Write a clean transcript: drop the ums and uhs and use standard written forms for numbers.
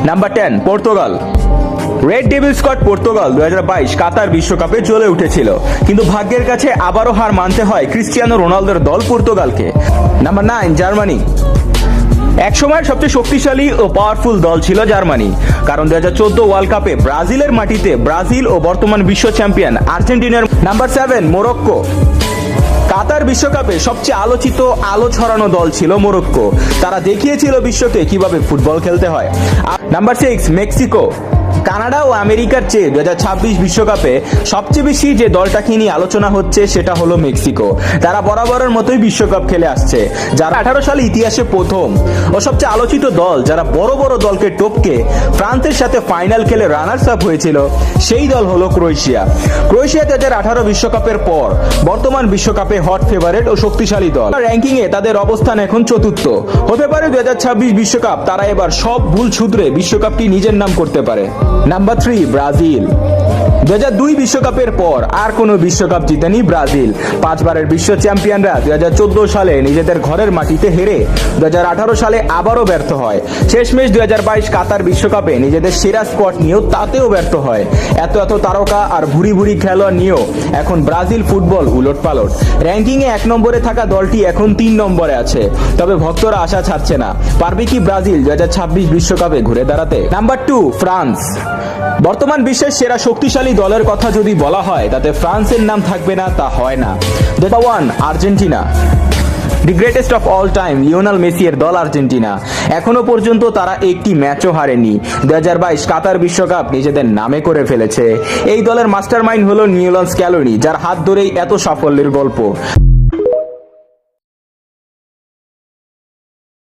Number 10 Portugal. Red devil squad Portugal 2022 কাতার বিশ্বকাপে চলে উঠেছিল, কিন্তু ভাগ্যের কাছে আবারও হার মানতে হয় ক্রিস্টিয়ানো রোনালদোর দল পর্তুগালকে। Number 9 Germany. একসময়ের সবচেয়ে শক্তিশালী ও পাওয়ারফুল দল ছিল জার্মানি, কারণ 2014 ওয়ার্ল্ড কাপে ব্রাজিলের মাটিতে ব্রাজিল ও বর্তমান বিশ্ব চ্যাম্পিয়ন আর্জেন্টিনার। নাম্বার 7 মোরক্কো। কাতার বিশ্বকাপে সবচেয়ে আলোচিত আলো ছড়ানো দল ছিল মোরক্কো। তারা দেখিয়েছিল বিশ্বকে কিভাবে ফুটবল খেলতে হয়। Number 6 Mexico. কানাডা ও আমেরিকার চেয়ে 2026 বিশ্বকাপে সবচেয়ে বেশি যে দলটাকে নিয়ে আলোচনা হচ্ছে সেটা হলো মেক্সিকো। তারা বরাবরের মতোই বিশ্বকাপ খেলে আসছে, যারা 18 সালে ইতিহাসে প্রথম ও সবচেয়ে আলোচিত দল, যারা বড় বড় দলকে টপকে ফ্রান্সের সাথে ফাইনাল খেলে রানার্স আপ হয়েছিল, সেই দল হলো ক্রোয়েশিয়া। ক্রোয়েশিয়া 2018 বিশ্বকাপের পর বর্তমান বিশ্বকাপে হট ফেভারিট ও শক্তিশালী দল। র্যাঙ্কিং এ তাদের অবস্থান এখন চতুর্থ। হতে পারে 2026 বিশ্বকাপ তারা এবার সব ভুল শুধরে বিশ্বকাপটি নিজের নাম করতে পারে। Number 3 Brazil. 2002 বিশ্বকাপের পর আর কোনো বিশ্বকাপ জিতেনি ব্রাজিল। 5 বারের বিশ্ব চ্যাম্পিয়নরা 2014 সালে নিজেদের ঘরের মাটিতে হেরে 2018 সালে আবারও ব্যর্থ হয়। শেষমেশ 2022 কাতার বিশ্বকাপে নিজেদের সেরা স্কোয়াড নিয়েও তাতেও ব্যর্থ হয়। এত তারকা আর ভুরি ভুরি খেলোয়াড় নিয়েও এখন ব্রাজিল ফুটবল উলটপালট। র্যাঙ্কিংয়ে 1 নম্বরে থাকা দলটি এখন 3 নম্বরে আছে। তবে ভক্তরা আশা ছাড়ছে না, পারবে কি ব্রাজিল 2026 বিশ্বকাপে ঘুরে দাঁড়াতে। Number 2 France. বর্তমান বিশ্বের সেরা শক্তিশালী দলের কথা যদি বলা হয় তাতে ফ্রান্সের নাম থাকবে না তা হয় না। Number 1 Argentina. The greatest of all time Lionel Messi এর দল আর্জেন্টিনা। এখনো পর্যন্ত তারা একটি ম্যাচও হারেনি। 2022 কাতার বিশ্বকাপ নিজেদের নামে করে ফেলেছে। এই দলের মাস্টারমাইন্ড হলো নিওলাস স্ক্যালোনি, যার হাত ধরেই এত সাফল্যের গল্প।